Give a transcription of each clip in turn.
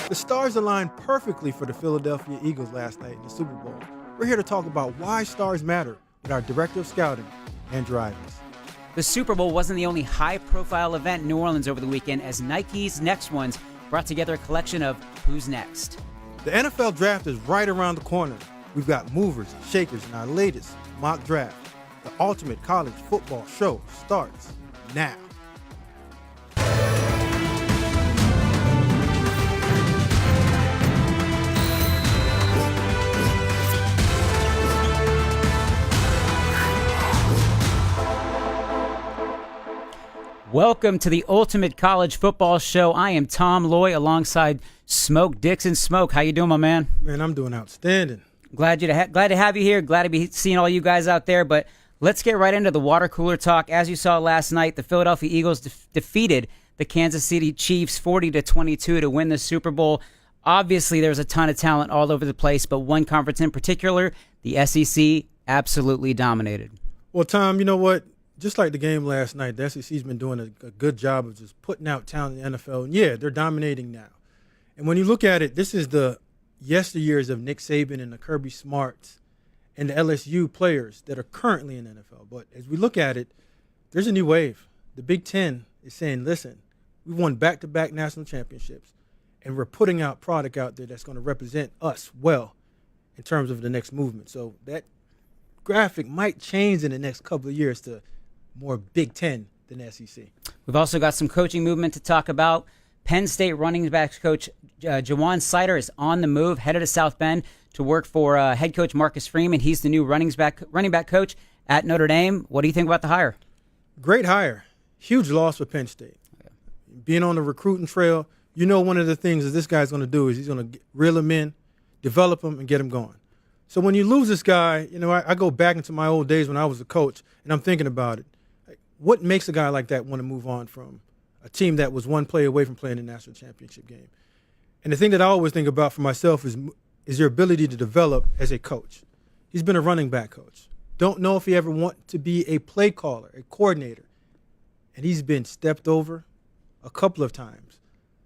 The stars aligned perfectly for the Philadelphia Eagles last night in the Super Bowl. We're here to talk about why stars matter with our Director of Scouting, Andrew Ivins. The Super Bowl wasn't the only high-profile event in New Orleans over the weekend, as Nike's Next Ones brought together a collection of Who's Next. The NFL Draft is right around the corner. We've got movers and shakers in our latest mock draft. The ultimate college football show starts now. Welcome to the Ultimate College Football Show. I am Tom Loy alongside Smoke Dixon. Smoke, how you doing, my man? Man, I'm doing outstanding. Glad to have you here. Glad to be seeing all you guys out there. But let's get right into the water cooler talk. As you saw last night, the Philadelphia Eagles defeated the Kansas City Chiefs 40-22 to win the Super Bowl. Obviously, there's a ton of talent all over the place, but one conference in particular, the SEC, absolutely dominated. Well, Tom, you know what? Just like the game last night, the SEC's been doing a good job of just putting out talent in the NFL. And yeah, they're dominating now. And when you look at it, this is the yesteryears of Nick Saban and the Kirby Smarts and the LSU players that are currently in the NFL. But as we look at it, there's a new wave. The Big Ten is saying, listen, we won back-to-back national championships, and we're putting out product out there that's going to represent us well in terms of the next movement. So that graphic might change in the next couple of years to more Big Ten than SEC. We've also got some coaching movement to talk about. Penn State running backs coach Deion Sanders is on the move, headed to South Bend to work for head coach Marcus Freeman. He's the new running back coach at Notre Dame. What do you think about the hire? Great hire. Huge loss for Penn State. Yeah. Being on the recruiting trail, you know one of the things that this guy's going to do is he's going to reel him in, develop him, and get him going. So when you lose this guy, you know, I go back into my old days when I was a coach, and I'm thinking about it. What makes a guy like that want to move on from a team that was one play away from playing the national championship game? And the thing that I always think about for myself is your ability to develop as a coach. He's been a running back coach. Don't know if he ever want to be a play caller, a coordinator. And he's been stepped over a couple of times.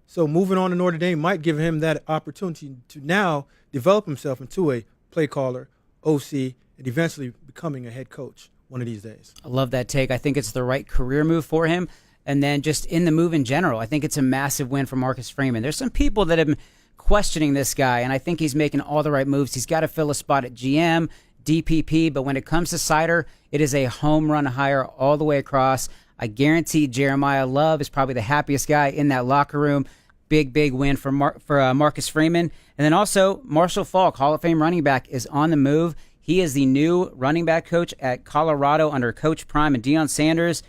So moving on to Notre Dame might give him that opportunity to now develop himself into a play caller, OC, and eventually becoming a head coach one of these days. I love that take. I think it's the right career move for him. And then just in the move in general, I think it's a massive win for Marcus Freeman. There's some people that have been questioning this guy, and I think he's making all the right moves. He's got to fill a spot at GM, DPP, but when it comes to Seider, it is a home run hire all the way across. I guarantee Jeremiah Love is probably the happiest guy in that locker room. Big win for Marcus Freeman. And then also Marshall Faulk, Hall of Fame running back, is on the move. He is the new running back coach at Colorado under Coach Prime and Deion Sanders.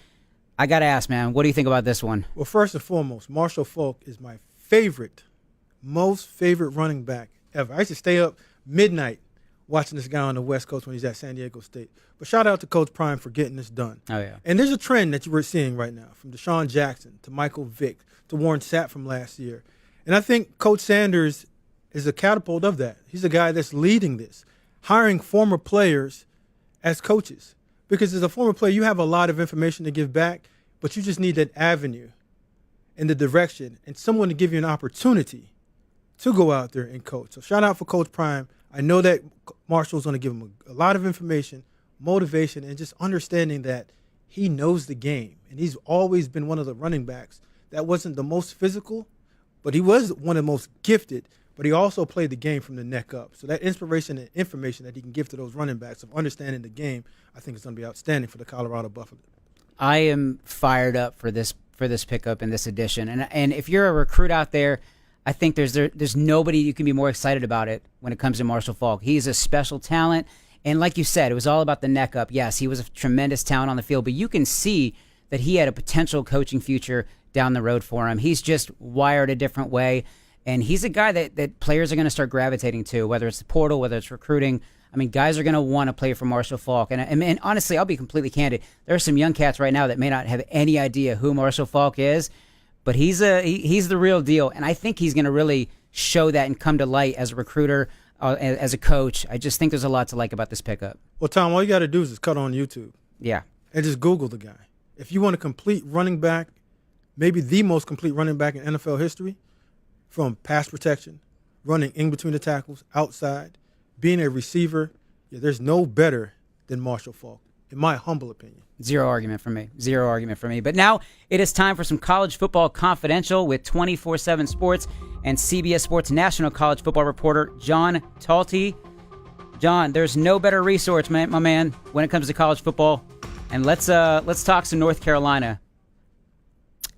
I got to ask, man, what do you think about this one? Well, first and foremost, Marshall Faulk is my most favorite running back ever. I used to stay up midnight watching this guy on the West Coast when he's at San Diego State. But shout out to Coach Prime for getting this done. Oh, yeah. And there's a trend that we're seeing right now, from Deshaun Jackson to Michael Vick to Warren Sapp from last year. And I think Coach Sanders is a catapult of that. He's a guy that's leading this, hiring former players as coaches. Because as a former player, you have a lot of information to give back, but you just need that avenue and the direction and someone to give you an opportunity to go out there and coach. So shout out for Coach Prime. I know that Marshall's going to give him a lot of information, motivation, and just understanding that he knows the game. And he's always been one of the running backs that wasn't the most physical, but he was one of the most gifted. But he also played the game from the neck up. So that inspiration and information that he can give to those running backs of understanding the game, I think is going to be outstanding for the Colorado Buffaloes. I am fired up for this pickup and this addition. And if you're a recruit out there, I think there's nobody you can be more excited about it when it comes to Marshall Faulk. He's a special talent. And like you said, it was all about the neck up. Yes, he was a tremendous talent on the field, but you can see that he had a potential coaching future down the road for him. He's just wired a different way. And he's a guy that players are going to start gravitating to, whether it's the portal, whether it's recruiting. I mean, guys are going to want to play for Marshall Faulk. And honestly, I'll be completely candid. There are some young cats right now that may not have any idea who Marshall Faulk is, but he's the real deal. And I think he's going to really show that and come to light as a recruiter, as a coach. I just think there's a lot to like about this pickup. Well, Tom, all you got to do is just cut on YouTube. Yeah. And just Google the guy. If you want a complete running back, maybe the most complete running back in NFL history, from pass protection, running in between the tackles, outside, being a receiver. Yeah, there's no better than Marshall Faulk, in my humble opinion. Zero argument from me. Zero argument from me. But now it is time for some College Football Confidential with 24/7 Sports and CBS Sports national college football reporter John Talty. John, there's no better resource, my man, when it comes to college football. And let's talk some North Carolina.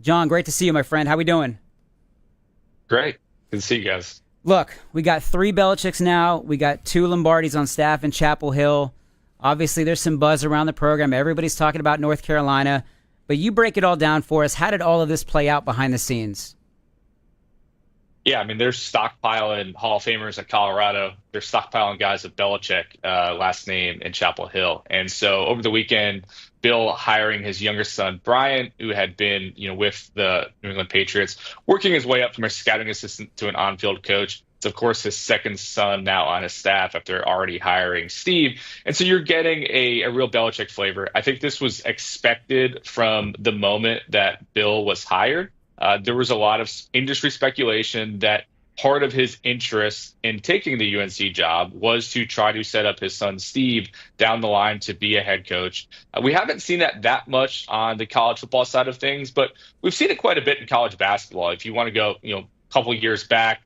John, great to see you, my friend. How we doing? Great. Good to see you guys. Look, we got 3 Belichicks now. We got 2 Lombardis on staff in Chapel Hill. Obviously, there's some buzz around the program. Everybody's talking about North Carolina. But you break it all down for us. How did all of this play out behind the scenes? Yeah, I mean, they're stockpiling Hall of Famers at Colorado. They're stockpiling guys at Belichick, last name, in Chapel Hill. And so over the weekend, Bill hiring his younger son, Brian, who had been, with the New England Patriots, working his way up from a scouting assistant to an on-field coach. It's, of course, his second son now on his staff after already hiring Steve. And so you're getting a real Belichick flavor. I think this was expected from the moment that Bill was hired. There was a lot of industry speculation that part of his interest in taking the UNC job was to try to set up his son Steve down the line to be a head coach. We haven't seen that much on the college football side of things, but we've seen it quite a bit in college basketball. If you want to go, a couple of years back,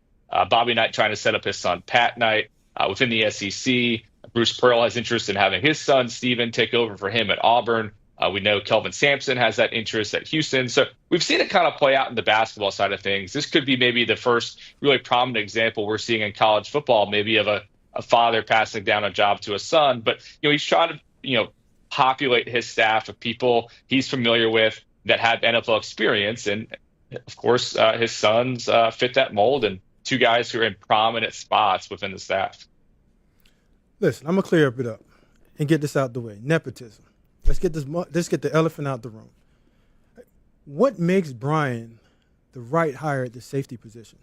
Bobby Knight trying to set up his son Pat Knight within the SEC. Bruce Pearl has interest in having his son Steven take over for him at Auburn. We know Kelvin Sampson has that interest at Houston. So we've seen it kind of play out in the basketball side of things. This could be maybe the first really prominent example we're seeing in college football, maybe of a father passing down a job to a son. But, he's trying to, populate his staff of people he's familiar with that have NFL experience. And, of course, his sons fit that mold, and 2 guys who are in prominent spots within the staff. Listen, I'm going to clear it up and get this out the way. Nepotism. Let's get the elephant out the room. What makes Brian the right hire at the safety position?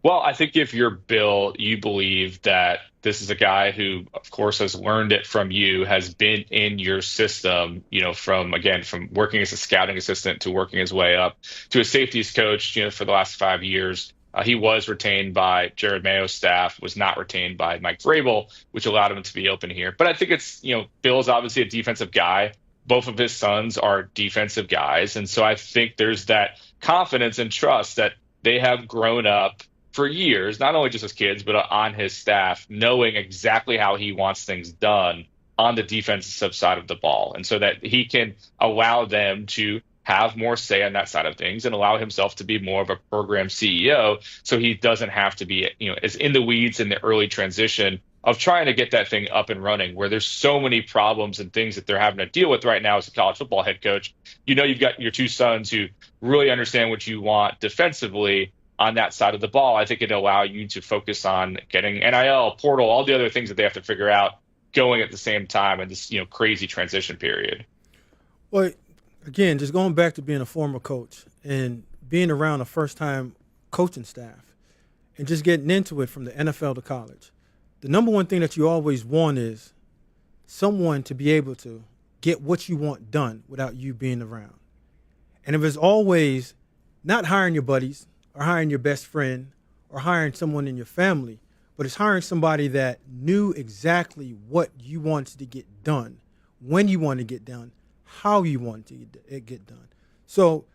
Well, I think if you're Bill, you believe that this is a guy who, of course, has learned it from you, has been in your system, from working as a scouting assistant to working his way up to a safeties coach, for the last 5 years. He was retained by Jared Mayo's staff, was not retained by Mike Vrabel, which allowed him to be open here. But I think it's, Bill's obviously a defensive guy. Both of his sons are defensive guys. And so I think there's that confidence and trust that they have grown up for years, not only just as kids, but on his staff, knowing exactly how he wants things done on the defensive side of the ball. And so that he can allow them to have more say on that side of things and allow himself to be more of a program CEO, so he doesn't have to be, as in the weeds in the early transition of trying to get that thing up and running, where there's so many problems and things that they're having to deal with right now as a college football head coach. You've got your 2 sons who really understand what you want defensively on that side of the ball. I think it'll allow you to focus on getting NIL, portal, all the other things that they have to figure out going at the same time in this, crazy transition period. Well, again, just going back to being a former coach and being around a first-time coaching staff and just getting into it from the NFL to college, the number one thing that you always want is someone to be able to get what you want done without you being around. And if it's always not hiring your buddies or hiring your best friend or hiring someone in your family, but it's hiring somebody that knew exactly what you wanted to get done, when you wanted to get done, how you want to get done. So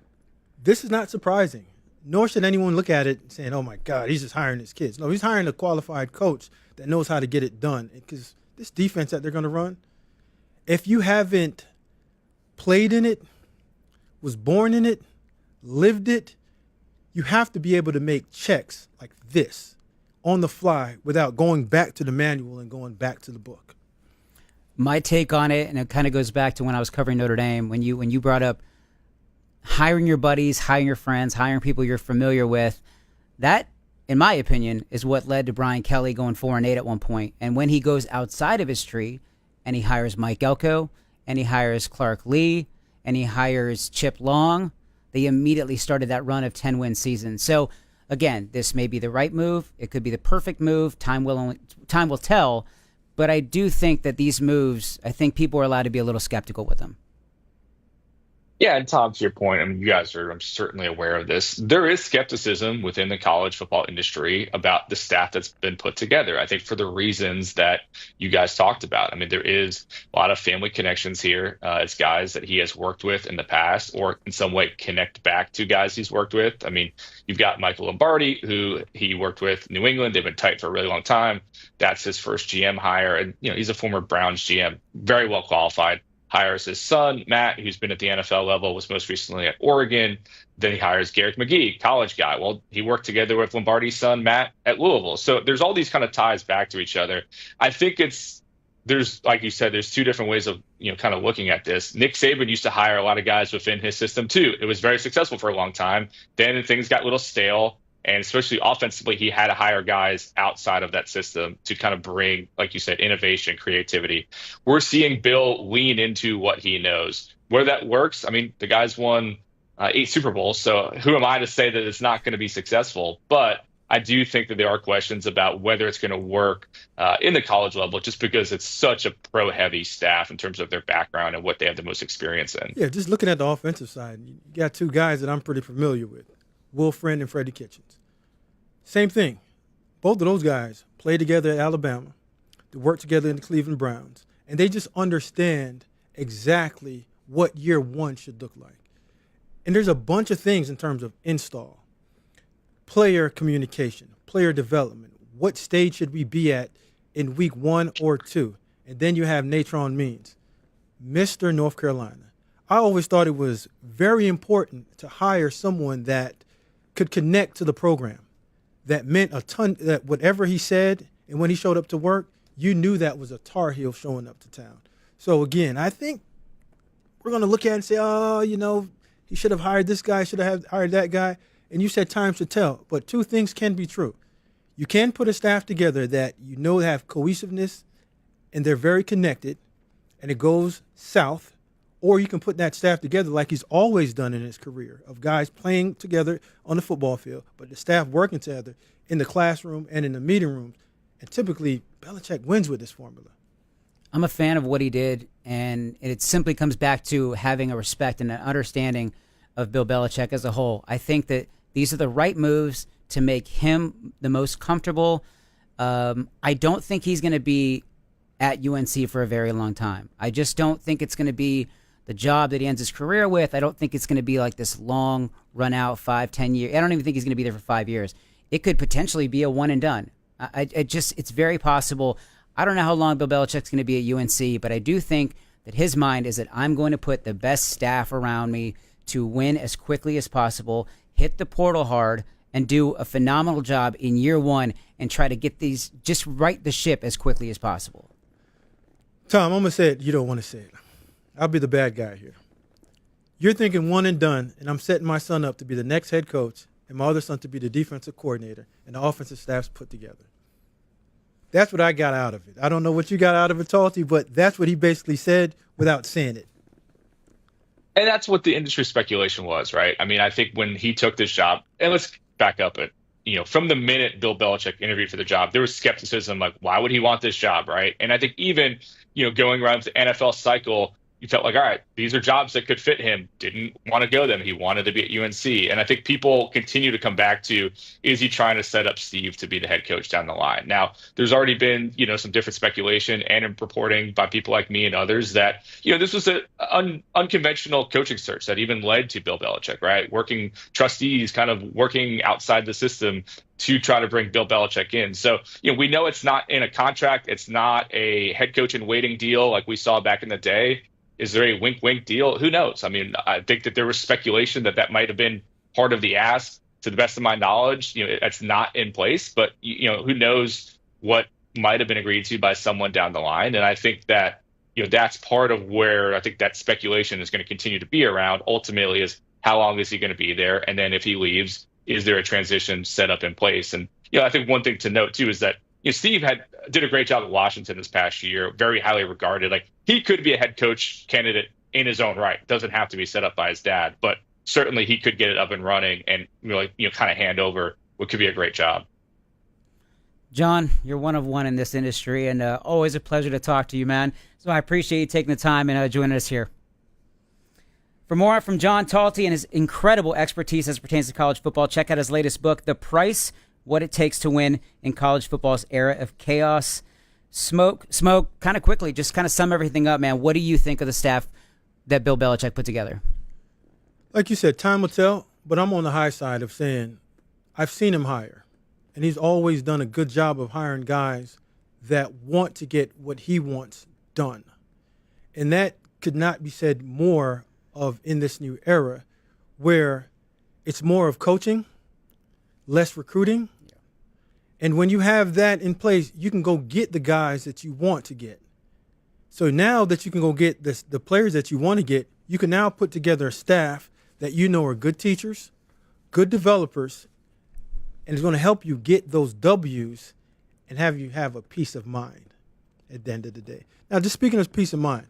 this is not surprising, nor should anyone look at it saying, oh, my God, he's just hiring his kids. No, he's hiring a qualified coach that knows how to get it done. Because this defense that they're going to run, if you haven't played in it, was born in it, lived it, you have to be able to make checks like this on the fly without going back to the manual and going back to the book. My take on it, and it kind of goes back to when I was covering Notre Dame, when you brought up hiring your buddies, hiring your friends, hiring people you're familiar with, that, in my opinion, is what led to Brian Kelly going 4-8 at one point. And when he goes outside of his tree and he hires Mike Elko and he hires Clark Lee and he hires Chip Long, they immediately started that run of 10-win seasons. So, again, this may be the right move. It could be the perfect move. Time will tell. But I do think that these moves, I think people are allowed to be a little skeptical with them. Yeah, and Tom, to your point, I mean, you guys are, I'm certainly aware of this. There is skepticism within the college football industry about the staff that's been put together. I think for the reasons that you guys talked about. I mean, there is a lot of family connections here. It's guys that he has worked with in the past, or in some way connect back to guys he's worked with. I mean, you've got Michael Lombardi, who he worked with in New England. They've been tight for a really long time. That's his first GM hire, and he's a former Browns GM, very well qualified. Hires his son, Matt, who's been at the NFL level, was most recently at Oregon. Then he hires Garrett McGee, college guy. Well, he worked together with Lombardi's son, Matt, at Louisville. So there's all these kind of ties back to each other. I think there's, like you said, there's two different ways of, kind of looking at this. Nick Saban used to hire a lot of guys within his system too. It was very successful for a long time. Then things got a little stale. And especially offensively, he had to hire guys outside of that system to kind of bring, like you said, innovation, creativity. We're seeing Bill lean into what he knows. Where that works, I mean, the guy's won 8 Super Bowls, so who am I to say that it's not going to be successful? But I do think that there are questions about whether it's going to work in the college level, just because it's such a pro-heavy staff in terms of their background and what they have the most experience in. Yeah, just looking at the offensive side, you got two guys that I'm pretty familiar with, Will Friend and Freddie Kitchens. Same thing. Both of those guys played together at Alabama. They worked together in the Cleveland Browns. And they just understand exactly what year one should look like. And there's a bunch of things in terms of install, player communication, player development. What stage should we be at in week 1 or 2? And then you have Natron Means, Mr. North Carolina. I always thought it was very important to hire someone that could connect to the program. That meant a ton, that whatever he said, and when he showed up to work, you knew that was a Tar Heel showing up to town. So again, I think we're going to look at it and say, oh, he should have hired this guy, should have hired that guy. And you said time should tell. But two things can be true. You can put a staff together that have cohesiveness and they're very connected and it goes south. Or you can put that staff together like he's always done in his career, of guys playing together on the football field, but the staff working together in the classroom and in the meeting rooms. And typically, Belichick wins with this formula. I'm a fan of what he did, and it simply comes back to having a respect and an understanding of Bill Belichick as a whole. I think that these are the right moves to make him the most comfortable. I don't think he's going to be at UNC for a very long time. I just don't think it's going to be the job that he ends his career with. I don't think it's going to be like this long run out 5-10 years. I don't even think he's going to be there for 5 years. It could potentially be a one and done. It's very possible. I don't know how long Bill Belichick's going to be at UNC, but I do think that his mind is that I'm going to put the best staff around me to win as quickly as possible, hit the portal hard, and do a phenomenal job in year one and try to get these, just right the ship as quickly as possible. Tom, I'm going to say it. You don't want to say it. I'll be the bad guy here. You're thinking one and done, and I'm setting my son up to be the next head coach and my other son to be the defensive coordinator, and the offensive staff's put together. That's what I got out of it. I don't know what you got out of it, Talty, but that's what he basically said without saying it. And that's what the industry speculation was, right? I mean, I think when he took this job, and let's back up it, from the minute Bill Belichick interviewed for the job, there was skepticism, like, why would he want this job, right? And I think even, going around the NFL cycle, you felt like, all right, these are jobs that could fit him. Didn't want to go them. He wanted to be at UNC. And I think people continue to come back to, is he trying to set up Steve to be the head coach down the line? Now, there's already been, some different speculation and in reporting by people like me and others that, this was an unconventional coaching search that even led to Bill Belichick, right? Working trustees, kind of working outside the system to try to bring Bill Belichick in. So, we know it's not in a contract. It's not a head coach in waiting deal like we saw back in the day. Is there a wink-wink deal? Who knows? I mean, I think that there was speculation that might have been part of the ask. To the best of my knowledge, it's not in place. But, who knows what might have been agreed to by someone down the line. And I think that, that's part of where I think that speculation is going to continue to be around. Ultimately, is how long is he going to be there? And then if he leaves, is there a transition set up in place? And, I think one thing to note, too, is that Steve did a great job at Washington this past year, very highly regarded. Like, he could be a head coach candidate in his own right. Doesn't have to be set up by his dad, but certainly he could get it up and running and really, kind of hand over what could be a great job. John, you're one of one in this industry, and always a pleasure to talk to you, man. So I appreciate you taking the time and joining us here. For more from John Talty and his incredible expertise as it pertains to college football, check out his latest book, The Price, What It Takes to Win in College Football's Era of Chaos. Smoke, kind of quickly, just kind of sum everything up, man. What do you think of the staff that Bill Belichick put together? Like you said, time will tell, but I'm on the high side of saying I've seen him hire, and he's always done a good job of hiring guys that want to get what he wants done. And that could not be said more of in this new era where it's more of coaching, less recruiting. Yeah. And when you have that in place, you can go get the guys that you want to get. So now that you can go get the players that you want to get, you can now put together a staff that you know are good teachers, good developers, and it's going to help you get those W's and have you have a peace of mind at the end of the day. Now, just speaking of peace of mind,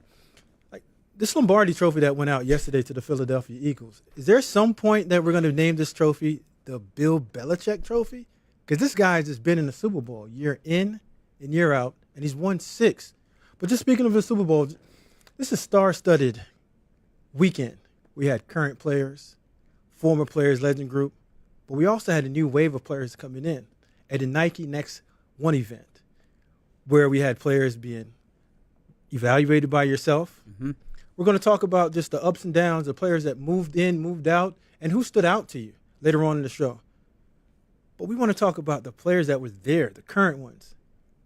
this Lombardi trophy that went out yesterday to the Philadelphia Eagles, is there some point that we're going to name this trophy the Bill Belichick trophy? Because this guy's just been in the Super Bowl year in and year out, and he's won 6. But just speaking of the Super Bowl, this is a star-studded weekend. We had current players, former players, legend group, but we also had a new wave of players coming in at the Nike Next One event where we had players being evaluated by yourself. Mm-hmm. We're going to talk about just the ups and downs of players that moved in, moved out, and who stood out to you later on in the show. But we want to talk about the players that were there, the current ones,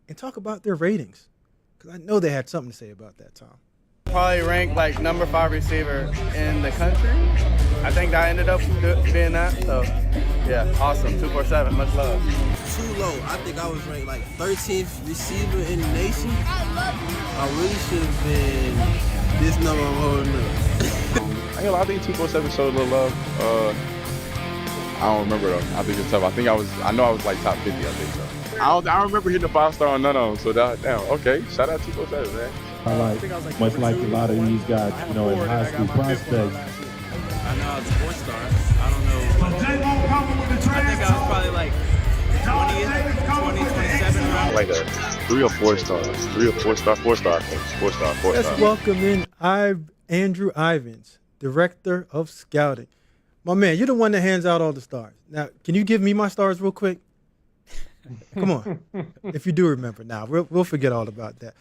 and talk about their ratings, because I know they had something to say about that, Tom. Probably ranked like number 5 receiver in the country. I think I ended up being that. So, yeah, awesome. 247, much love. Too low. I think I was ranked like 13th receiver in the nation. I really should have been this number I'm holding up. I think 247 showed a little love. I don't remember though. I think it's tough. I know I was like top 50, I think so. I don't remember hitting a 5-star on none of them, so damn, okay. Shout out 247, man. I like, much like a lot of these guys, in high school prospects. I know I was a 4-star. I don't know. I think I was probably like 20, 27 around. Like a 3 or 4 stars. 3 or 4 star, 4-star, I think. 4-star. Let's welcome in Andrew Ivins, Director of Scouting. My man, you're the one that hands out all the stars. Now, can you give me my stars real quick? Come on. If you do remember. Now, we'll forget all about that.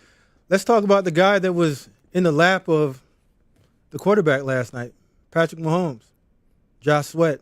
Let's talk about the guy that was in the lap of the quarterback last night, Patrick Mahomes, Josh Sweat.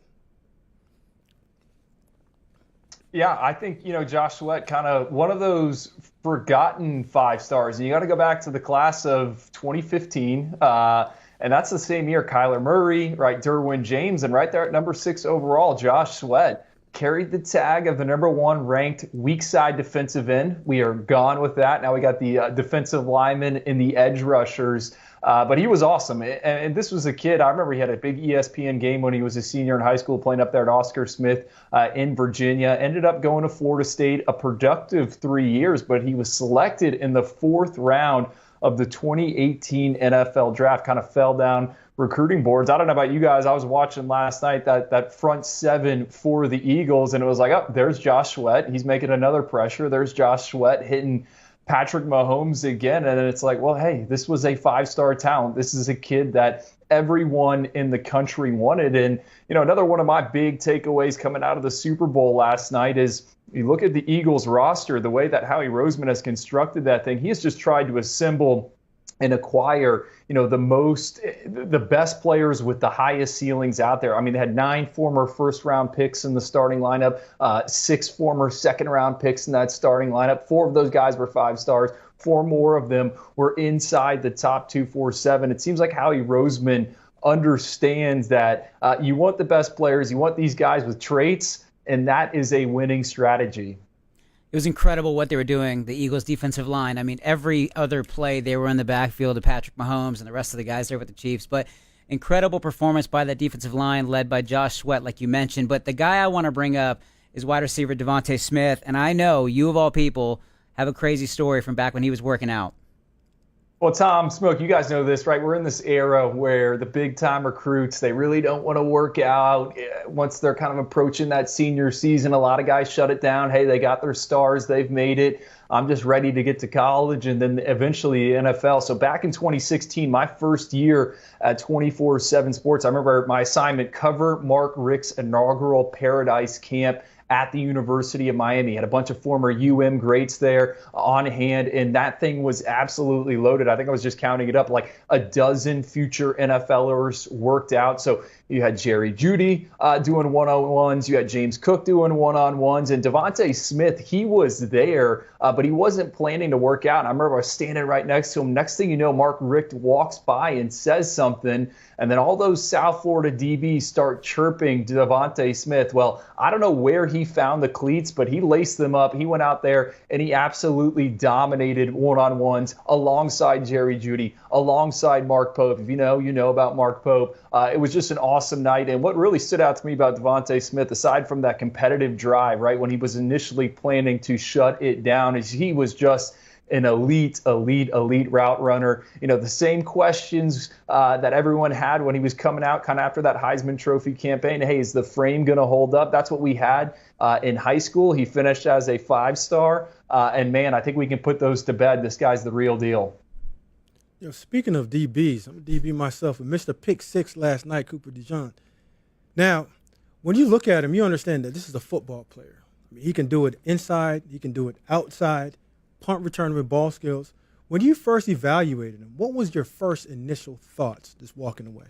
Yeah, I think, Josh Sweat kind of one of those forgotten 5 stars. And you got to go back to the class of 2015. And that's the same year Kyler Murray, right, Derwin James, and right there at number 6 overall, Josh Sweat carried the tag of the number 1 ranked weak side defensive end. We are gone with that. Now we got the defensive linemen and the edge rushers. But he was awesome. And this was a kid, I remember he had a big ESPN game when he was a senior in high school playing up there at Oscar Smith in Virginia. Ended up going to Florida State, a productive 3 years, but he was selected in the 4th round of the 2018 NFL draft, kind of fell down recruiting boards. I don't know about you guys. I was watching last night that front 7 for the Eagles, and it was like, oh, there's Josh Sweat. He's making another pressure. There's Josh Sweat hitting Patrick Mahomes again. And then it's like, well, hey, this was a 5-star talent. This is a kid that everyone in the country wanted. And, another one of my big takeaways coming out of the Super Bowl last night is you look at the Eagles roster, the way that Howie Roseman has constructed that thing, he has just tried to assemble and acquire, the best players with the highest ceilings out there. I mean, they had 9 former first-round picks in the starting lineup, 6 former second-round picks in that starting lineup. 4 of those guys were 5 stars. 4 more of them were inside the top 247. It seems like Howie Roseman understands that you want the best players, you want these guys with traits, and that is a winning strategy. It was incredible what they were doing, the Eagles' defensive line. I mean, every other play, they were in the backfield of Patrick Mahomes and the rest of the guys there with the Chiefs. But incredible performance by that defensive line led by Josh Sweat, like you mentioned. But the guy I want to bring up is wide receiver Devontae Smith. And I know you, of all people, have a crazy story from back when he was working out. Well, Tom, Smoke, you guys know this, right? We're in this era where the big-time recruits, they really don't want to work out. Once they're kind of approaching that senior season, a lot of guys shut it down. Hey, they got their stars. They've made it. I'm just ready to get to college and then eventually NFL. So back in 2016, my first year at 24/7 Sports, I remember my assignment, cover Mark Richt's inaugural Paradise Camp at the University of Miami. Had a bunch of former greats there on hand, and that thing was absolutely loaded. I think I was just counting it up, like a dozen future NFLers worked out. So you had Jerry Jeudy doing one-on-ones. You had James Cook doing one-on-ones. And Devontae Smith, he was there, but he wasn't planning to work out. And I remember I was standing right next to him. Next thing you know, Mark Richt walks by and says something, and then all those South Florida DBs start chirping Devontae Smith. Well, I don't know where he found the cleats, but he laced them up. He went out there, and he absolutely dominated one-on-ones alongside Jerry Jeudy, alongside Mark Pope. If you know about Mark Pope. It was just an awesome night. And what really stood out to me about Devontae Smith, aside from that competitive drive, right, when he was initially planning to shut it down, is he was just an elite route runner. The same questions that everyone had when he was coming out kind of after that Heisman Trophy campaign. Hey, is the frame going to hold up? That's what we had in high school. He finished as a 5-star. And, man, I think we can put those to bed. This guy's the real deal. Speaking of DBs, I'm a DB myself. I missed a pick 6 last night, Cooper DeJean. Now, when you look at him, you understand that this is a football player. I mean, he can do it inside. He can do it outside. Punt return with ball skills. When you first evaluated him, what was your first initial thoughts just walking away?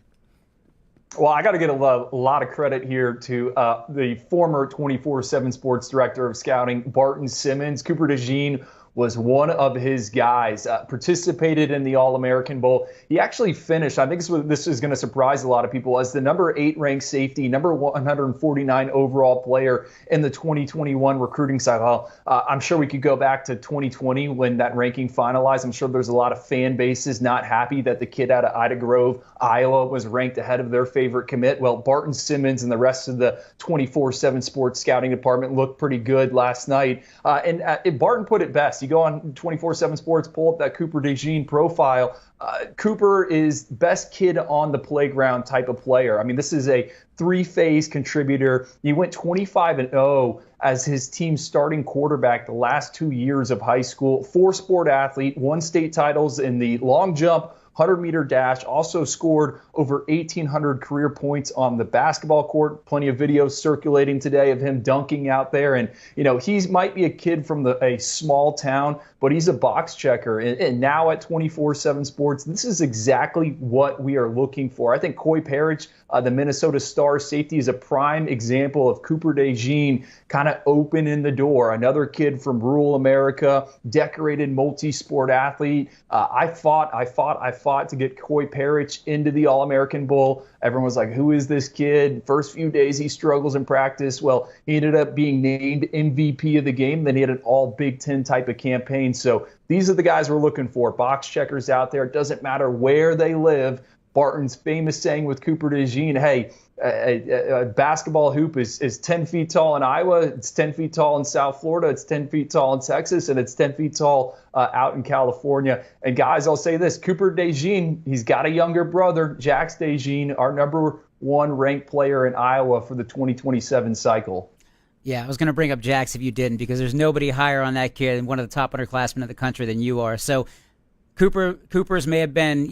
Well, I got to get a lot of credit here to the former 24/7 Sports Director of Scouting, Barton Simmons. Cooper DeJean was one of his guys, participated in the All-American Bowl. He actually finished, I think this is going to surprise a lot of people, as the number 8 ranked safety, number 149 overall player in the 2021 recruiting cycle. I'm sure we could go back to 2020 when that ranking finalized. I'm sure there's a lot of fan bases not happy that the kid out of Ida Grove, Iowa, was ranked ahead of their favorite commit. Well, Barton Simmons and the rest of the 24/7 Sports Scouting Department looked pretty good last night. And Barton put it best. You go on 24/7 Sports, pull up that Cooper DeJean profile. Cooper is best kid on the playground type of player. I mean, this is a 3-phase contributor. He went 25-0 as his team's starting quarterback the last 2 years of high school. 4-sport athlete, won state titles in the long jump, 100-meter dash, also scored over 1,800 career points on the basketball court. Plenty of videos circulating today of him dunking out there. And, he might be a kid from a small town, but he's a box checker. And now at 24/7 Sports, this is exactly what we are looking for. I think Coy Parrish, the Minnesota Star safety, is a prime example of Cooper DeJean kind of opening the door. Another kid from rural America, decorated multi-sport athlete. I fought to get Coy Parrish into the All-American Bowl. Everyone was like, who is this kid? First few days he struggles in practice. Well, he ended up being named MVP of the game. Then he had an all Big Ten type of campaign. So these are the guys we're looking for. Box checkers out there. It doesn't matter where they live. Barton's famous saying with Cooper DeJean, hey, a basketball hoop is 10 feet tall in Iowa, it's 10 feet tall in South Florida, it's 10 feet tall in Texas, and it's 10 feet tall out in California. And guys, I'll say this, Cooper DeJean, he's got a younger brother, Jax DeJean, our number 1 ranked player in Iowa for the 2027 cycle. Yeah, I was going to bring up Jax if you didn't, because there's nobody higher on that kid and one of the top underclassmen of the country than you are. So Cooper's may have been,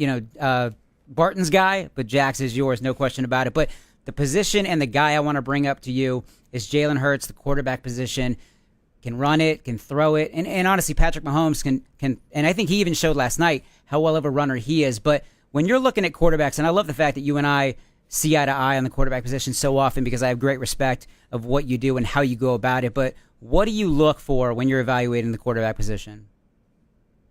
Barton's guy, but Jax is yours, no question about it. But the position and the guy I want to bring up to you is Jalen Hurts, the quarterback position. Can run it, can throw it. And honestly, Patrick Mahomes can, and I think he even showed last night how well of a runner he is. But when you're looking at quarterbacks, and I love the fact that you and I see eye to eye on the quarterback position so often because I have great respect of what you do and how you go about it. But what do you look for when you're evaluating the quarterback position?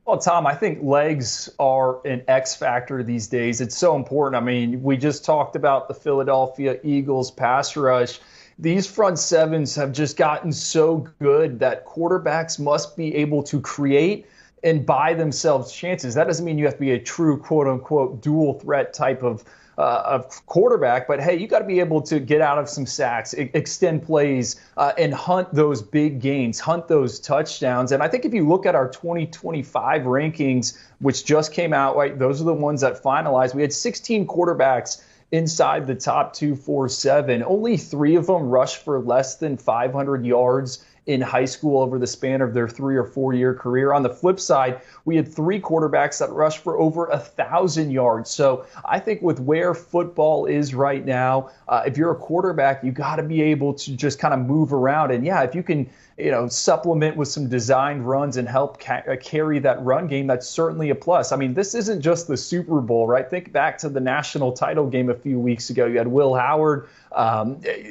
Well, Tom, I think legs are an X factor these days. It's so important. I mean, we just talked about the Philadelphia Eagles pass rush. These front sevens have just gotten so good that quarterbacks must be able to create and buy themselves chances. That doesn't mean you have to be a true, quote unquote, dual threat type of quarterback, but hey, you got to be able to get out of some sacks, extend plays, and hunt those big gains, hunt those touchdowns. And I think if you look at our 2025 rankings, which just came out, right, those are the ones that finalized. We had 16 quarterbacks inside the top 247. Only 3 of them rushed for less than 500 yards in high school over the span of their 3 or 4 year career. On the flip side, we had 3 quarterbacks that rushed for over 1,000 yards. So I think with where football is right now, if you're a quarterback, you got to be able to just kind of move around. And yeah, if you can, supplement with some designed runs and help carry that run game, that's certainly a plus. I mean, this isn't just the Super Bowl, right? Think back to the national title game a few weeks ago. You had Will Howard.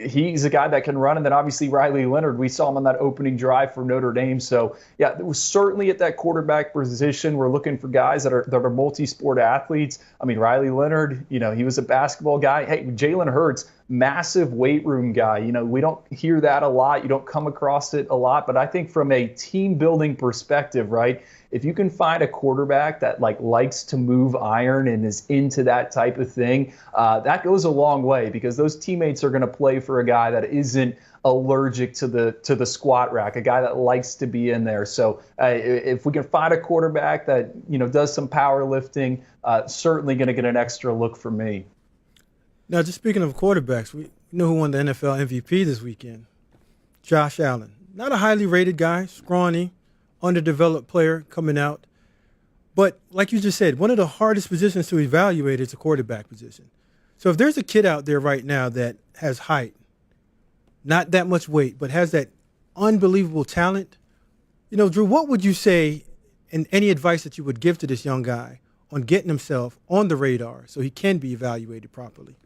He's a guy that can run. And then obviously Riley Leonard, we saw him on that opening drive for Notre Dame. So yeah, it was certainly at that quarterback position. We're looking for guys that are multi-sport athletes. I mean, Riley Leonard, he was a basketball guy. Hey, Jalen Hurts, massive weight room guy. We don't hear that a lot. You don't come across it a lot. But I think from a team building perspective, right, if you can find a quarterback that likes to move iron and is into that type of thing, that goes a long way, because those teammates are going to play for a guy that isn't allergic to the squat rack, a guy that likes to be in there. So if we can find a quarterback that does some powerlifting, certainly going to get an extra look for me. Now, just speaking of quarterbacks, we know who won the NFL MVP this weekend. Josh Allen. Not a highly rated guy, scrawny, underdeveloped player coming out. But like you just said, one of the hardest positions to evaluate is the quarterback position. So if there's a kid out there right now that has height, not that much weight, but has that unbelievable talent, Drew, what would you say, and any advice that you would give to this young guy on getting himself on the radar so he can be evaluated properly?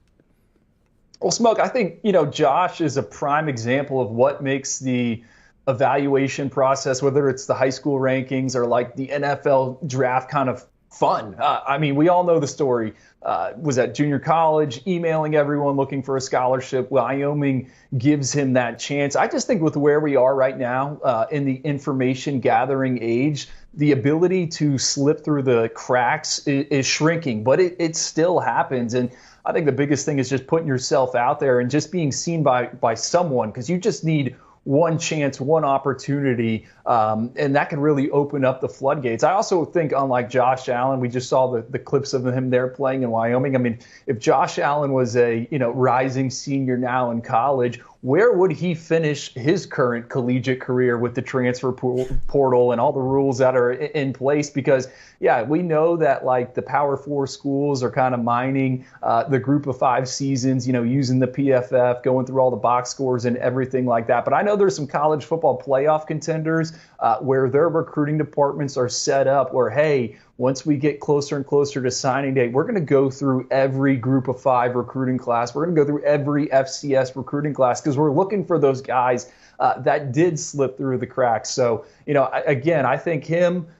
Well, Smoke, I think, Josh is a prime example of what makes the evaluation process, whether it's the high school rankings or the NFL draft, kind of fun. I mean, we all know the story. Was at junior college, emailing everyone looking for a scholarship. Wyoming gives him that chance. I just think with where we are right now in the information gathering age, the ability to slip through the cracks is shrinking, but it still happens. And I think the biggest thing is just putting yourself out there and just being seen by someone, because you just need one chance, one opportunity, and that can really open up the floodgates. I also think, unlike Josh Allen, we just saw the clips of him there playing in Wyoming. I mean, if Josh Allen was a rising senior now in college, where would he finish his current collegiate career with the transfer portal and all the rules that are in place? Because, yeah, we know that the Power 4 schools are kind of mining the Group of 5 seasons, using the PFF, going through all the box scores and everything like that. But I know there's some college football playoff contenders where their recruiting departments are set up where, hey, once we get closer and closer to signing day, we're going to go through every Group of 5 recruiting class. We're going to go through every FCS recruiting class, because we're looking for those guys that did slip through the cracks. So, again, I think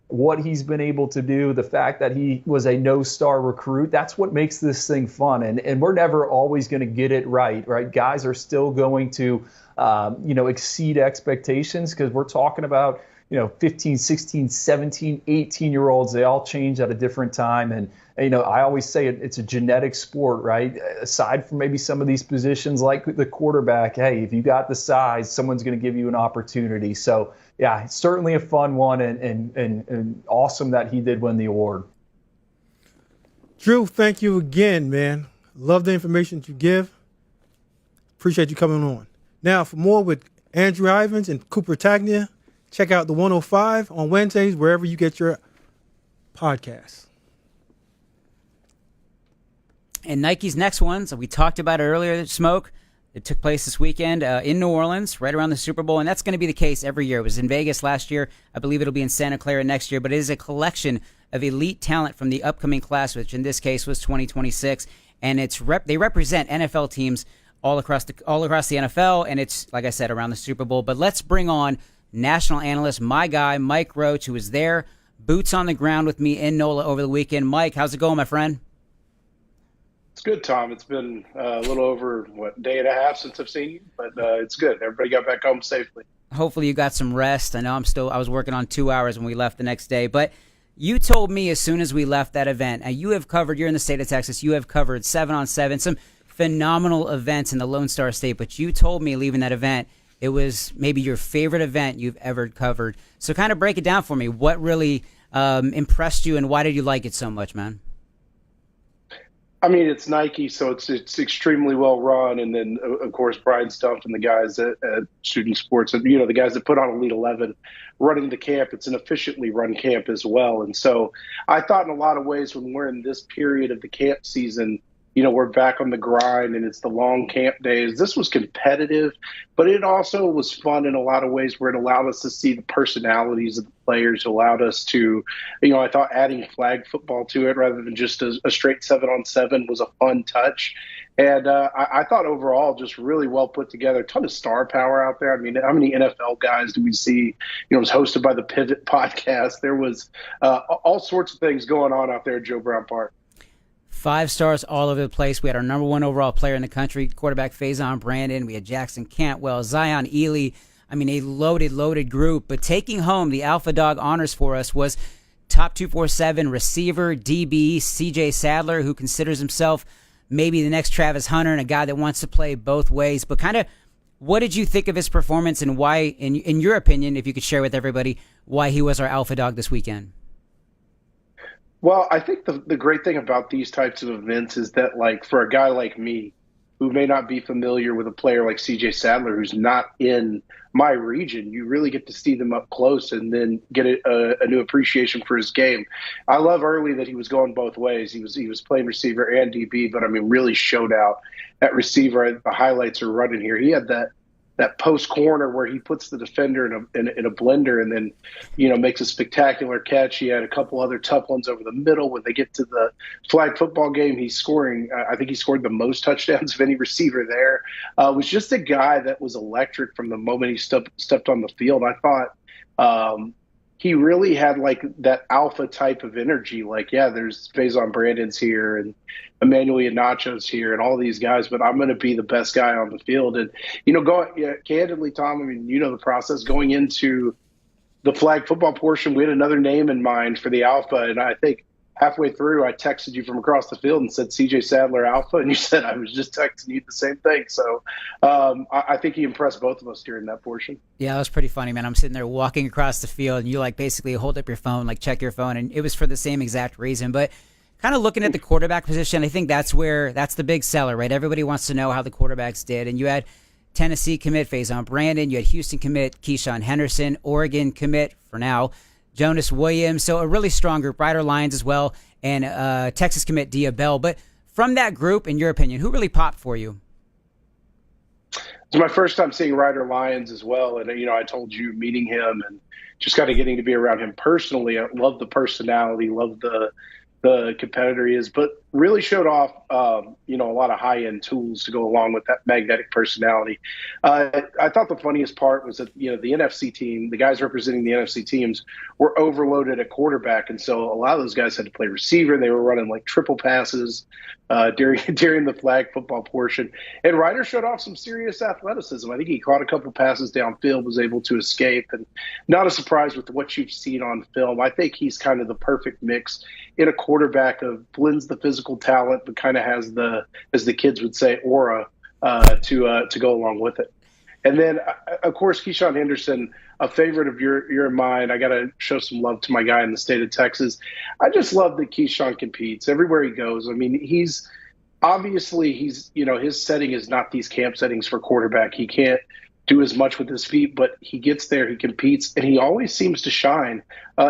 what he's been able to do, the fact that he was a no-star recruit, that's what makes this thing fun. And we're never always going to get it right? Guys are still going to, exceed expectations, because we're talking about 15, 16, 17, 18-year-olds, they all change at a different time. And, I always say it's a genetic sport, right? Aside from maybe some of these positions like the quarterback, hey, if you got the size, someone's going to give you an opportunity. So, yeah, it's certainly a fun one, and awesome that he did win the award. Drew, thank you again, man. Love the information that you give. Appreciate you coming on. Now, for more with Andrew Ivins and Cooper Tagnia, check out the 105 on Wednesdays, wherever you get your podcasts. And Nike's next one, so we talked about it earlier, Smoke. It took place this weekend in New Orleans, right around the Super Bowl, and that's going to be the case every year. It was in Vegas last year. I believe it'll be in Santa Clara next year, but it is a collection of elite talent from the upcoming class, which in this case was 2026, and they represent NFL teams all across the NFL, and it's, like I said, around the Super Bowl. But let's bring on national analyst, my guy, Mike Roach, who was there, boots on the ground with me in NOLA over the weekend. Mike, how's it going, my friend? It's good, Tom. It's been a little over, day and a half since I've seen you, but it's good. Everybody got back home safely. Hopefully you got some rest. I know I was working on 2 hours when we left the next day, but You told me as soon as we left that event, and you're in the state of Texas, you have covered 7-on-7, some phenomenal events in the Lone Star State, but you told me leaving that event, it was maybe your favorite event you've ever covered. So kind of break it down for me. What really impressed you, and why did you like it so much, man? I mean, it's Nike, so it's extremely well run. And then, of course, Brian Stumpf and the guys at Student Sports, and, the guys that put on Elite 11 running the camp. It's an efficiently run camp as well. And so I thought in a lot of ways when we're in this period of the camp season, we're back on the grind and it's the long camp days. This was competitive, but it also was fun in a lot of ways where it allowed us to see the personalities of the players, allowed us to, I thought adding flag football to it rather than just a straight 7-on-7 was a fun touch. And I thought overall just really well put together, a ton of star power out there. I mean, how many NFL guys do we see? It was hosted by the Pivot podcast. There was all sorts of things going on out there at Joe Brown Park. 5 stars all over the place. We had our number 1 overall player in the country, quarterback Faison Brandon. We had Jackson Cantwell, Zion Ely. I mean, a loaded group. But taking home the Alpha Dog honors for us was top 247 receiver, DB, CJ Sadler, who considers himself maybe the next Travis Hunter and a guy that wants to play both ways. But kind of, what did you think of his performance, and why, in your opinion, if you could share with everybody, why he was our Alpha Dog this weekend? Well, I think the great thing about these types of events is that, like, for a guy like me who may not be familiar with a player like CJ Sadler, who's not in my region, you really get to see them up close and then get a new appreciation for his game. I love early that he was going both ways. He was playing receiver and DB, but I mean, really showed out at receiver. The highlights are running here. He had that post corner where he puts the defender in a blender and then, makes a spectacular catch. He had a couple other tough ones over the middle. When they get to the flag football game, he's scoring. I think he scored the most touchdowns of any receiver there. Was just a guy that was electric from the moment he stepped on the field. I thought he really had like that alpha type of energy. Like, yeah, there's Faison Brandon's here and Emmanuel Iheanacho's here and all these guys, but I'm going to be the best guy on the field. And, candidly, Tom, I mean, the process going into the flag football portion, we had another name in mind for the alpha. And I think halfway through, I texted you from across the field and said, CJ Sadler alpha. And you said, I was just texting you the same thing. So I think he impressed both of us during that portion. Yeah, that was pretty funny, man. I'm sitting there walking across the field and you basically hold up your phone, check your phone. And it was for the same exact reason. But kind of looking at the quarterback position, I think that's the big seller, right? Everybody wants to know how the quarterbacks did. And you had Tennessee commit Faison Brandon. You had Houston commit Keyshawn Henderson. Oregon commit, for now, Jonas Williams. So a really strong group. Ryder Lyons as well. And Texas commit Dia Bell. But from that group, in your opinion, who really popped for you? It's my first time seeing Ryder Lyons as well. And, I told you meeting him and just kind of getting to be around him personally. I love the personality, love the competitor he is, but really showed off, a lot of high-end tools to go along with that magnetic personality. I thought the funniest part was that, the NFC team, the guys representing the NFC teams were overloaded at quarterback. And so a lot of those guys had to play receiver. They were running triple passes during the flag football portion. And Ryder showed off some serious athleticism. I think he caught a couple passes downfield, was able to escape, and not a surprise with what you've seen on film. I think he's kind of the perfect mix in a quarterback of blends the physical talent, but kind of has the, as the kids would say, aura to go along with it. And then, of course, Keyshawn Henderson, a favorite of your and mine. I got to show some love to my guy in the state of Texas. I just love that Keyshawn competes everywhere he goes. I mean, he's his setting is not these camp settings for quarterback. He can't do as much with his feet, but he gets there, he competes, and he always seems to shine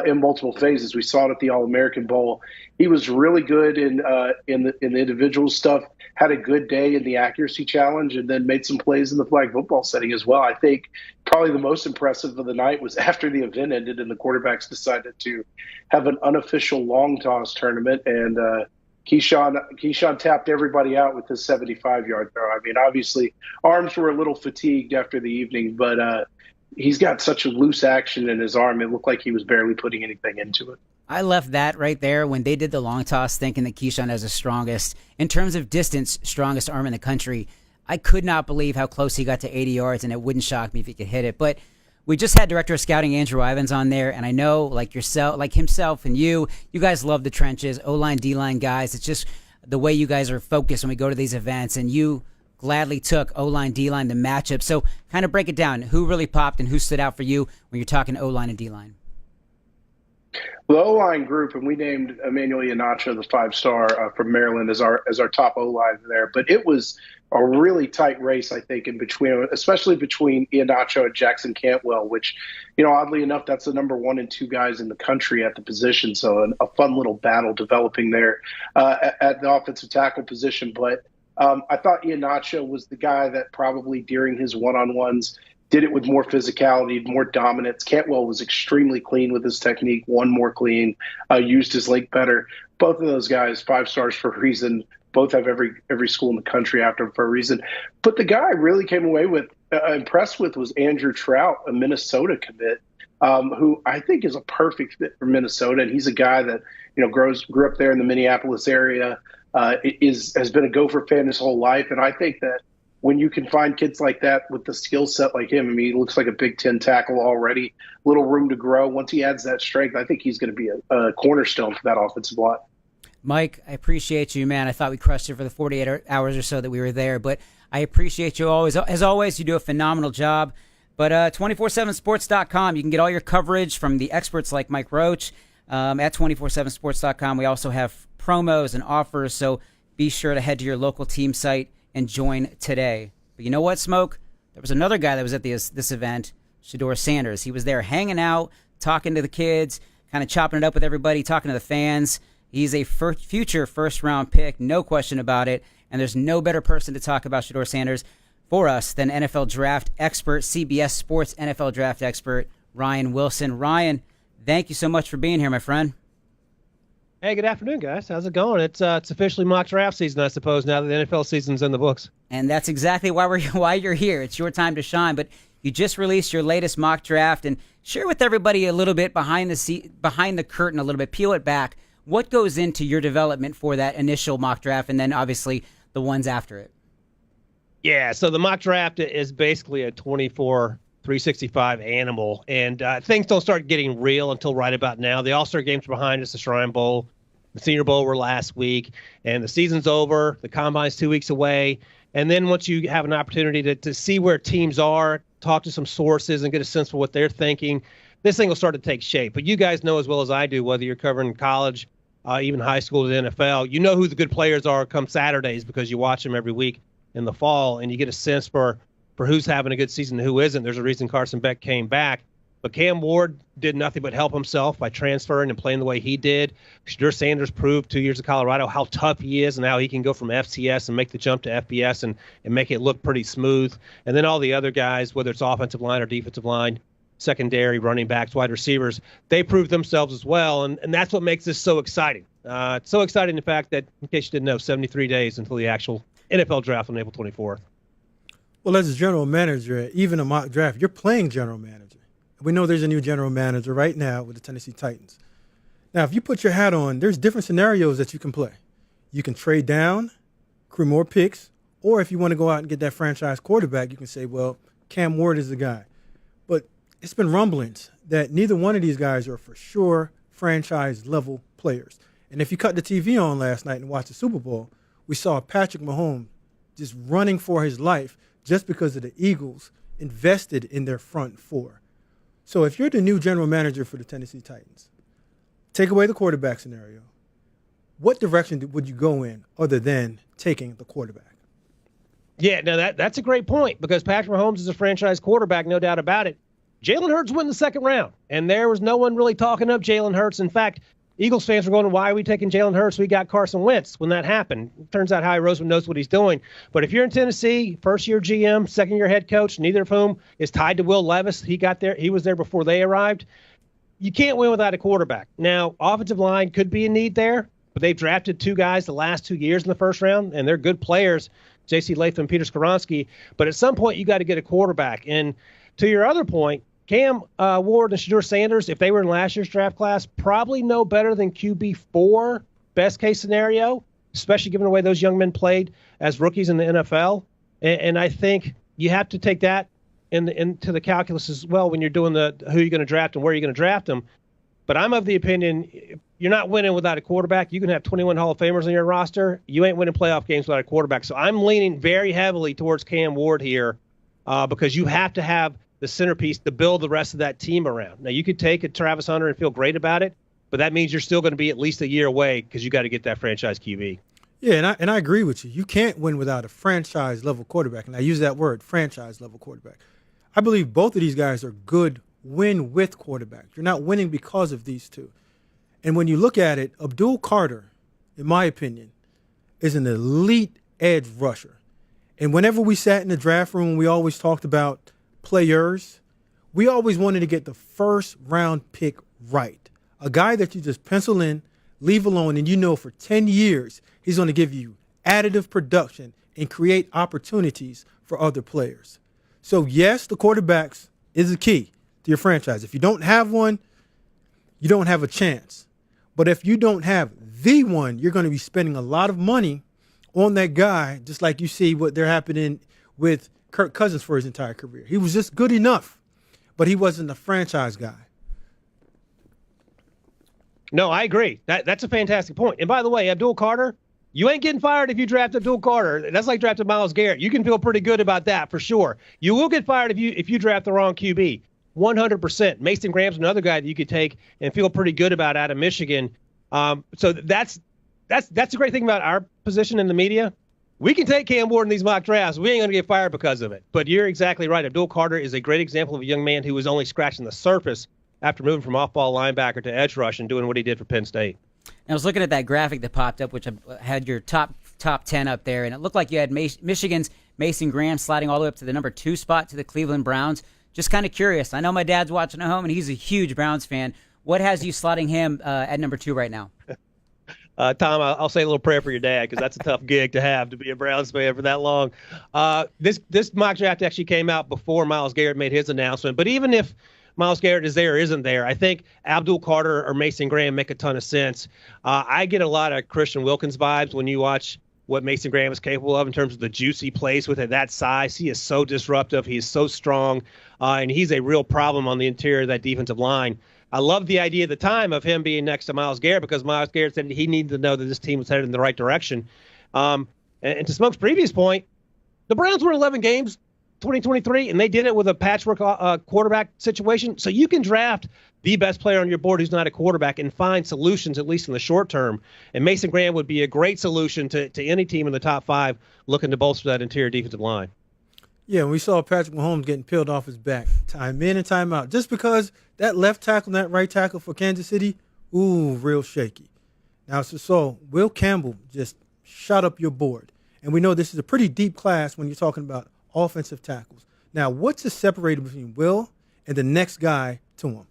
in multiple phases. We saw it at the All-American Bowl. He was really good in the individual stuff, had a good day in the accuracy challenge, and then made some plays in the flag football setting as well. I think probably the most impressive of the night was after the event ended and the quarterbacks decided to have an unofficial long toss tournament, and Keyshawn tapped everybody out with his 75-yard throw. I mean, obviously, arms were a little fatigued after the evening, but he's got such a loose action in his arm, it looked like he was barely putting anything into it. I left that right there when they did the long toss thinking that Keyshawn has the strongest, in terms of distance, strongest arm in the country. I could not believe how close he got to 80 yards, and it wouldn't shock me if he could hit it. But We just had Director of Scouting Andrew Ivins on there, and I know, like himself and you guys love the trenches, O-line, D-line guys. It's just the way you guys are focused when we go to these events, and you gladly took O-line, D-line, the matchup. So kind of break it down. Who really popped and who stood out for you when you're talking O-line and D-line? The O-line group, and we named Emmanuel Iheanacho, the 5-star from Maryland, as our top O-line there. But it was a really tight race, I think, especially between Iheanacho and Jackson Cantwell, which, oddly enough, that's the number 1 and 2 guys in the country at the position. So a fun little battle developing there at the offensive tackle position. But I thought Iheanacho was the guy that probably during his one-on-ones did it with more physicality, more dominance. Cantwell was extremely clean with his technique, one more clean, used his leg better. Both of those guys, 5 stars for a reason. Both have every school in the country after them for a reason. But the guy I really came away with, impressed with, was Andrew Trout, a Minnesota commit, who I think is a perfect fit for Minnesota. And he's a guy that grew up there in the Minneapolis area, has been a Gopher fan his whole life. And I think that when you can find kids like that with the skill set like him, I mean, he looks like a Big Ten tackle already, little room to grow. Once he adds that strength, I think he's going to be a cornerstone for that offensive line. Mike, I appreciate you, man. I thought we crushed it for the 48 hours or so that we were there, but I appreciate you always. As always, you do a phenomenal job. But 247sports.com, you can get all your coverage from the experts like Mike Roach at 247sports.com. We also have promos and offers, so be sure to head to your local team site and join today. But you know what, Smoke? There was another guy that was at this event, Deion Sanders. He was there hanging out, talking to the kids, kind of chopping it up with everybody, talking to the fans. He's a future first-round pick, no question about it, and there's no better person to talk about Deion Sanders for us than NFL draft expert, CBS Sports NFL draft expert, Ryan Wilson. Ryan, thank you so much for being here, my friend. Hey, good afternoon, guys. How's it going? It's officially mock draft season, I suppose, now that the NFL season's in the books. And that's exactly why you're here. It's your time to shine. But you just released your latest mock draft, and share with everybody a little bit behind the curtain, a little bit. Peel it back. What goes into your development for that initial mock draft, and then obviously the ones after it? Yeah, so the mock draft is basically a 365 animal, and things don't start getting real until right about now. The All-Star games are behind us, the Shrine Bowl, the Senior Bowl were last week, and the season's over, the Combine's 2 weeks away, and then once you have an opportunity to see where teams are, talk to some sources and get a sense for what they're thinking, this thing will start to take shape. But you guys know as well as I do, whether you're covering college, even high school to the NFL, you know who the good players are come Saturdays because you watch them every week in the fall, and you get a sense for who's having a good season and who isn't. There's a reason Carson Beck came back. But Cam Ward did nothing but help himself by transferring and playing the way he did. Deion Sanders proved 2 years at Colorado how tough he is and how he can go from FCS and make the jump to FBS and make it look pretty smooth. And then all the other guys, whether it's offensive line or defensive line, secondary, running backs, wide receivers, they proved themselves as well. And that's what makes this so exciting. It's so exciting, in fact, that, in case you didn't know, 73 days until the actual NFL draft on April 24th. Well, as a general manager, even a mock draft, you're playing general manager. We know there's a new general manager right now with the Tennessee Titans. Now, if you put your hat on, there's different scenarios that you can play. You can trade down, accrue more picks, or if you want to go out and get that franchise quarterback, you can say, well, Cam Ward is the guy. But it's been rumblings that neither one of these guys are for sure franchise-level players. And if you cut the TV on last night and watched the Super Bowl, we saw Patrick Mahomes just running for his life just because of the Eagles invested in their front four. So if you're the new general manager for the Tennessee Titans, take away the quarterback scenario, what direction would you go in other than taking the quarterback? Yeah, no, that's a great point because Patrick Mahomes is a franchise quarterback, no doubt about it. Jalen Hurts went in the second round, and there was no one really talking up Jalen Hurts. In fact, Eagles fans were going, why are we taking Jalen Hurts? We got Carson Wentz when that happened. It turns out Howie Roseman knows what he's doing. But if you're in Tennessee, first-year GM, second-year head coach, neither of whom is tied to Will Levis. He got there. He was there before they arrived. You can't win without a quarterback. Now, offensive line could be a need there, but they've drafted 2 guys the last 2 years in the first round, and they're good players, J.C. Latham and Peter Skoronski. But at some point, you got to get a quarterback. And to your other point, Cam Ward and Deion Sanders, if they were in last year's draft class, probably no better than QB4, best case scenario, especially given the way those young men played as rookies in the NFL. And I think you have to take that into the calculus as well when you're doing the who you're going to draft and where you're going to draft them. But I'm of the opinion you're not winning without a quarterback. You can have 21 Hall of Famers on your roster. You ain't winning playoff games without a quarterback. So I'm leaning very heavily towards Cam Ward here because you have to have the centerpiece to build the rest of that team around. Now, you could take a Travis Hunter and feel great about it, but that means you're still going to be at least a year away because you got to get that franchise QB. Yeah, and I agree with you. You can't win without a franchise-level quarterback, and I use that word, franchise-level quarterback. I believe both of these guys are good win-with quarterbacks. You're not winning because of these two. And when you look at it, Abdul Carter, in my opinion, is an elite edge rusher. And whenever we sat in the draft room, we always talked about players. We always wanted to get the first-round pick right. A guy that you just pencil in, leave alone, and you know for 10 years he's going to give you additive production and create opportunities for other players. So, yes, the quarterbacks is the key to your franchise. If you don't have one, you don't have a chance. But if you don't have the one, you're going to be spending a lot of money on that guy, just like you see what they're happening with Kirk Cousins for his entire career. He was just good enough, but he wasn't a franchise guy. No, I agree. That's a fantastic point. And by the way, Abdul Carter, you ain't getting fired if you draft Abdul Carter. That's like drafting Myles Garrett. You can feel pretty good about that for sure. You will get fired if you draft the wrong QB. 100%. Mason Graham's another guy that you could take and feel pretty good about out of Michigan. So that's a great thing about our position in the media. We can take Cam Ward in these mock drafts. We ain't going to get fired because of it. But you're exactly right. Abdul Carter is a great example of a young man who was only scratching the surface after moving from off-ball linebacker to edge rush and doing what he did for Penn State. And I was looking at that graphic that popped up, which had your top 10 up there, and it looked like you had Michigan's Mason Graham sliding all the way up to the number 2 spot to the Cleveland Browns. Just kind of curious. I know my dad's watching at home, and he's a huge Browns fan. What has you slotting him at number 2 right now? Tom, I'll say a little prayer for your dad because that's a tough gig to have to be a Browns fan for that long. This mock draft actually came out before Myles Garrett made his announcement. But even if Myles Garrett is there or isn't there, I think Abdul Carter or Mason Graham make a ton of sense. I get a lot of Christian Wilkins vibes when you watch what Mason Graham is capable of in terms of the juicy plays with it, that size. He is so disruptive. He is so strong, and he's a real problem on the interior of that defensive line. I love the idea at the time of him being next to Myles Garrett because Myles Garrett said he needed to know that this team was headed in the right direction. And to Smoke's previous point, the Browns won 11 games 2023, and they did it with a patchwork quarterback situation. So you can draft the best player on your board who's not a quarterback and find solutions, at least in the short term. And Mason Graham would be a great solution to any team in the top 5 looking to bolster that interior defensive line. Yeah, we saw Patrick Mahomes getting peeled off his back time in and time out. Just because that left tackle and that right tackle for Kansas City, real shaky. Now, so Will Campbell just shot up your board. And we know this is a pretty deep class when you're talking about offensive tackles. Now, what's the separator between Will and the next guy to him?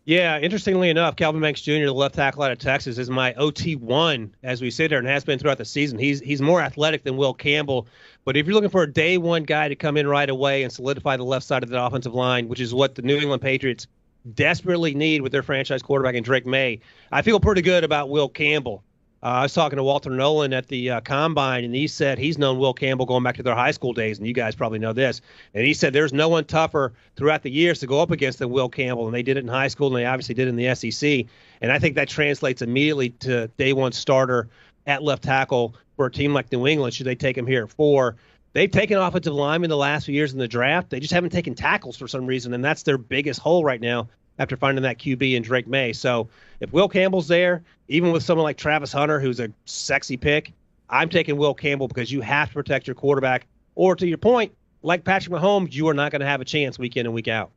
Yeah, interestingly enough, Calvin Banks Jr., the left tackle out of Texas, is my OT1 as we sit here and has been throughout the season. He's more athletic than Will Campbell. But if you're looking for a day one guy to come in right away and solidify the left side of the offensive line, which is what the New England Patriots desperately need with their franchise quarterback in Drake May, I feel pretty good about Will Campbell. I was talking to Walter Nolan at the Combine, and he said he's known Will Campbell going back to their high school days, and you guys probably know this. And he said there's no one tougher throughout the years to go up against than Will Campbell, and they did it in high school, and they obviously did it in the SEC. And I think that translates immediately to day one starter at left tackle for a team like New England, should they take him here at 4. They've taken offensive linemen the last few years in the draft. They just haven't taken tackles for some reason, and that's their biggest hole right now after finding that QB in Drake May. So if Will Campbell's there, even with someone like Travis Hunter, who's a sexy pick, I'm taking Will Campbell because you have to protect your quarterback. Or to your point, like Patrick Mahomes, you are not going to have a chance week in and week out.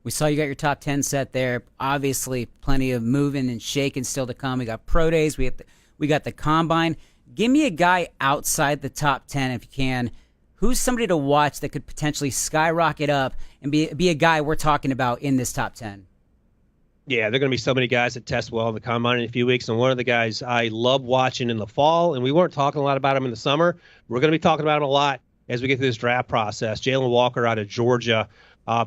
We saw you got your top 10 set there. Obviously, plenty of moving and shaking still to come. We got pro days. We got the combine. Give me a guy outside the top 10 if you can. Who's somebody to watch that could potentially skyrocket up and be a guy we're talking about in this top 10? Yeah, there are going to be so many guys that test well in the combine in a few weeks. And one of the guys I love watching in the fall, and we weren't talking a lot about him in the summer. We're going to be talking about him a lot as we get through this draft process. Jalen Walker out of Georgia,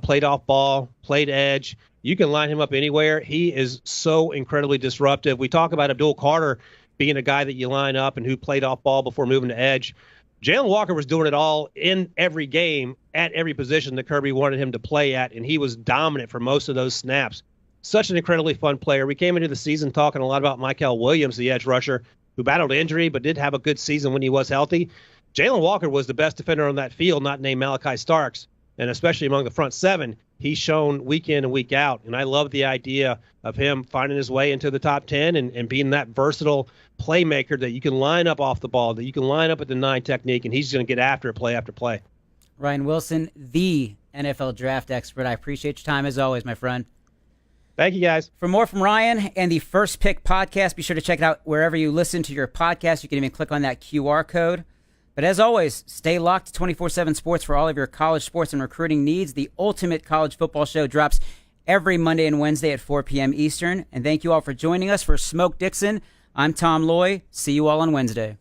played off ball, played edge. You can line him up anywhere. He is so incredibly disruptive. We talk about Abdul Carter being a guy that you line up and who played off ball before moving to edge. Jalen Walker was doing it all in every game at every position that Kirby wanted him to play at, and he was dominant for most of those snaps. Such an incredibly fun player. We came into the season talking a lot about Michael Williams, the edge rusher, who battled injury but did have a good season when he was healthy. Jalen Walker was the best defender on that field, not named Malachi Starks, and especially among the front seven, he's shown week in and week out. And I love the idea of him finding his way into the top 10 and being that versatile playmaker that you can line up off the ball, that you can line up at the 9 technique, and he's going to get after it play after play. Ryan Wilson, the NFL draft expert. I appreciate your time as always, my friend. Thank you, guys. For more from Ryan and the First Pick podcast, be sure to check it out wherever you listen to your podcast. You can even click on that QR code. But as always, stay locked to 24/7 Sports for all of your college sports and recruiting needs. The Ultimate College Football Show drops every Monday and Wednesday at 4 p.m. Eastern. And thank you all for joining us. For Smoke Dixon, I'm Tom Loy. See you all on Wednesday.